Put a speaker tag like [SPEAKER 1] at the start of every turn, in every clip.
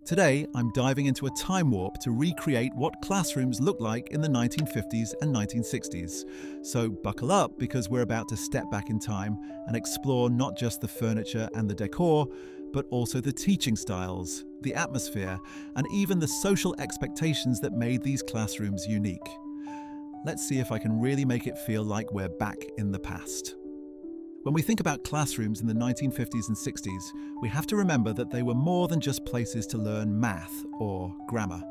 [SPEAKER 1] Today, I'm diving into a time warp to recreate what classrooms looked like in the 1950s and 1960s. So buckle up because we're about to step back in time and explore not just the furniture and the decor, but also the teaching styles, the atmosphere, and even the social expectations that made these classrooms unique. Let's see if I can really make it feel like we're back in the past. When we think about classrooms in the 1950s and 60s, we have to remember that they were more than just places to learn math or grammar.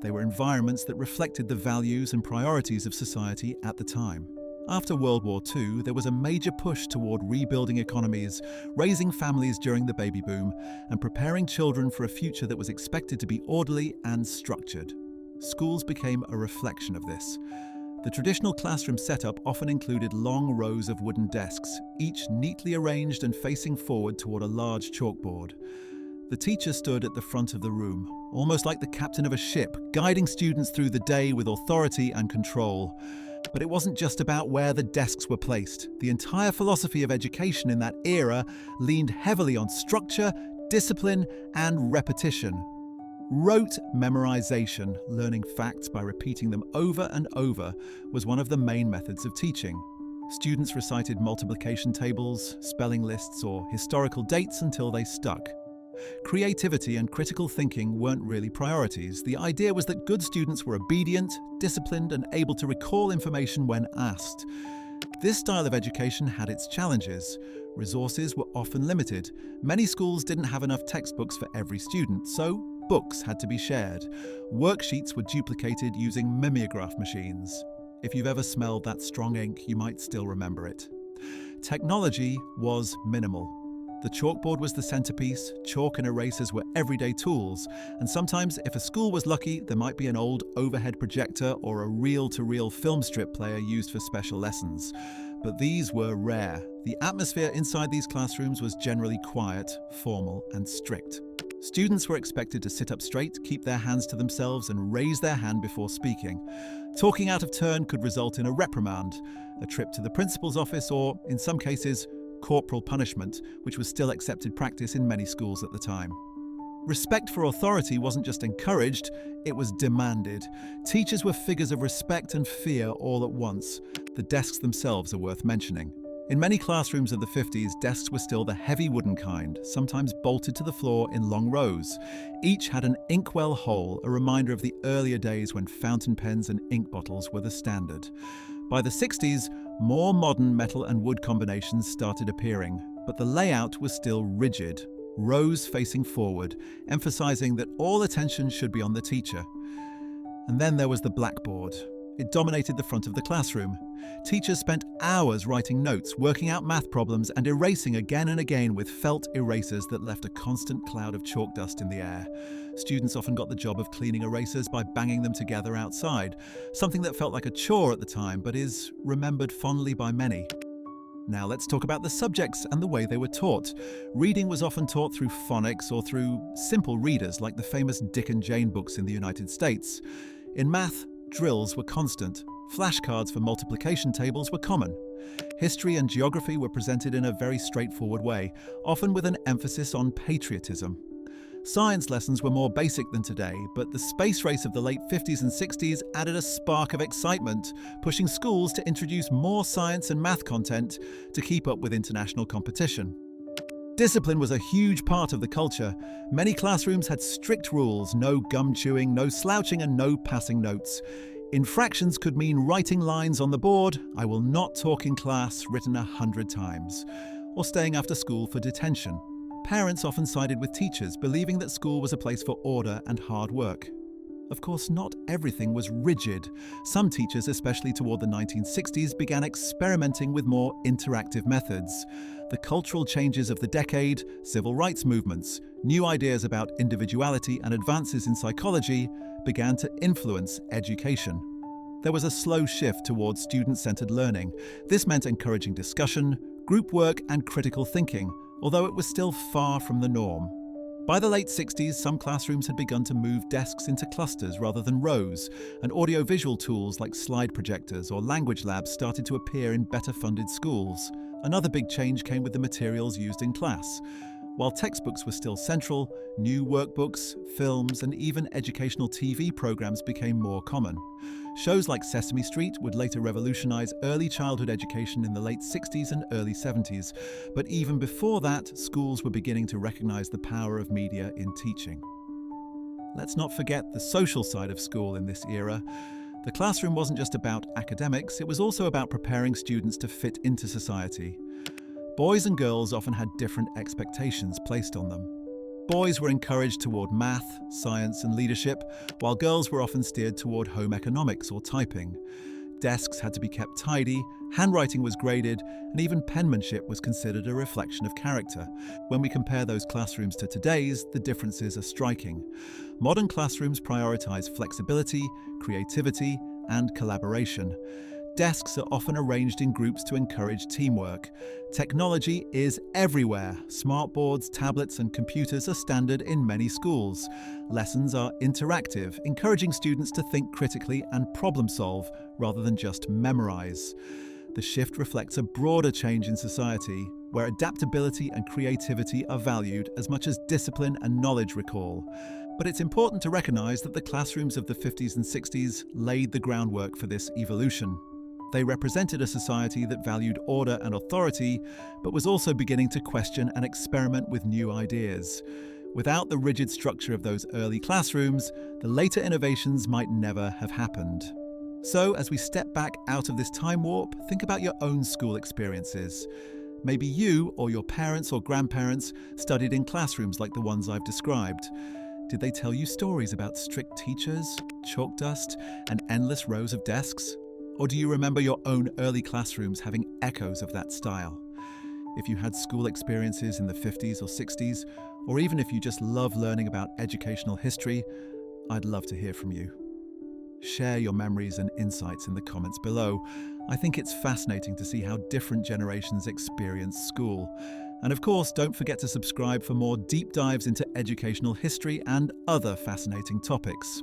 [SPEAKER 1] They were environments that reflected the values and priorities of society at the time. After World War II, there was a major push toward rebuilding economies, raising families during the baby boom, and preparing children for a future that was expected to be orderly and structured. Schools became a reflection of this. The traditional classroom setup often included long rows of wooden desks, each neatly arranged and facing forward toward a large chalkboard. The teacher stood at the front of the room, almost like the captain of a ship, guiding students through the day with authority and control. But it wasn't just about where the desks were placed. The entire philosophy of education in that era leaned heavily on structure, discipline, and repetition. Rote memorization, learning facts by repeating them over and over, was one of the main methods of teaching. Students recited multiplication tables, spelling lists, or historical dates until they stuck. Creativity and critical thinking weren't really priorities. The idea was that good students were obedient, disciplined, and able to recall information when asked. This style of education had its challenges. Resources were often limited. Many schools didn't have enough textbooks for every student, so books had to be shared. Worksheets were duplicated using mimeograph machines. If you've ever smelled that strong ink, you might still remember it. Technology was minimal. The chalkboard was the centerpiece, chalk and erasers were everyday tools, and sometimes, if a school was lucky, there might be an old overhead projector or a reel-to-reel film strip player used for special lessons. But these were rare. The atmosphere inside these classrooms was generally quiet, formal, and strict. Students were expected to sit up straight, keep their hands to themselves, and raise their hand before speaking. Talking out of turn could result in a reprimand, a trip to the principal's office, or, in some cases, corporal punishment, which was still accepted practice in many schools at the time. Respect for authority wasn't just encouraged, it was demanded. Teachers were figures of respect and fear all at once. The desks themselves are worth mentioning. In many classrooms of the 50s, desks were still the heavy wooden kind, sometimes bolted to the floor in long rows. Each had an inkwell hole, a reminder of the earlier days when fountain pens and ink bottles were the standard. By the 60s, more modern metal and wood combinations started appearing, but the layout was still rigid, rows facing forward, emphasizing that all attention should be on the teacher. And then there was the blackboard. It dominated the front of the classroom. Teachers spent hours writing notes, working out math problems, and erasing again and again with felt erasers that left a constant cloud of chalk dust in the air. Students often got the job of cleaning erasers by banging them together outside, something that felt like a chore at the time but is remembered fondly by many. Now let's talk about the subjects and the way they were taught. Reading was often taught through phonics or through simple readers like the famous Dick and Jane books in the United States. In math, drills were constant. Flashcards for multiplication tables were common. History and geography were presented in a very straightforward way, often with an emphasis on patriotism. Science lessons were more basic than today, but the space race of the late 50s and 60s added a spark of excitement, pushing schools to introduce more science and math content to keep up with international competition. Discipline was a huge part of the culture. Many classrooms had strict rules: no gum chewing, no slouching, and no passing notes. Infractions could mean writing lines on the board, "I will not talk in class," written 100 times, or staying after school for detention. Parents often sided with teachers, believing that school was a place for order and hard work. Of course, not everything was rigid. Some teachers, especially toward the 1960s, began experimenting with more interactive methods. The cultural changes of the decade, civil rights movements, new ideas about individuality, and advances in psychology began to influence education. There was a slow shift towards student-centered learning. This meant encouraging discussion, group work, and critical thinking, although it was still far from the norm. By the late 60s, some classrooms had begun to move desks into clusters rather than rows, and audiovisual tools like slide projectors or language labs started to appear in better-funded schools. Another big change came with the materials used in class. While textbooks were still central, new workbooks, films, and even educational TV programs became more common. Shows like Sesame Street would later revolutionize early childhood education in the late 60s and early 70s, but even before that, schools were beginning to recognize the power of media in teaching. Let's not forget the social side of school in this era. The classroom wasn't just about academics, it was also about preparing students to fit into society. Boys and girls often had different expectations placed on them. Boys were encouraged toward math, science, and leadership, while girls were often steered toward home economics or typing. Desks had to be kept tidy, handwriting was graded, and even penmanship was considered a reflection of character. When we compare those classrooms to today's, the differences are striking. Modern classrooms prioritize flexibility, creativity, and collaboration. Desks are often arranged in groups to encourage teamwork. Technology is everywhere. Smartboards, tablets, and computers are standard in many schools. Lessons are interactive, encouraging students to think critically and problem solve rather than just memorize. The shift reflects a broader change in society, where adaptability and creativity are valued as much as discipline and knowledge recall. But it's important to recognize that the classrooms of the 50s and 60s laid the groundwork for this evolution. They represented a society that valued order and authority, but was also beginning to question and experiment with new ideas. Without the rigid structure of those early classrooms, the later innovations might never have happened. So, as we step back out of this time warp, think about your own school experiences. Maybe you or your parents or grandparents studied in classrooms like the ones I've described. Did they tell you stories about strict teachers, chalk dust, and endless rows of desks? Or do you remember your own early classrooms having echoes of that style? If you had school experiences in the 50s or 60s, or even if you just love learning about educational history, I'd love to hear from you. Share your memories and insights in the comments below. I think it's fascinating to see how different generations experience school. And of course, don't forget to subscribe for more deep dives into educational history and other fascinating topics.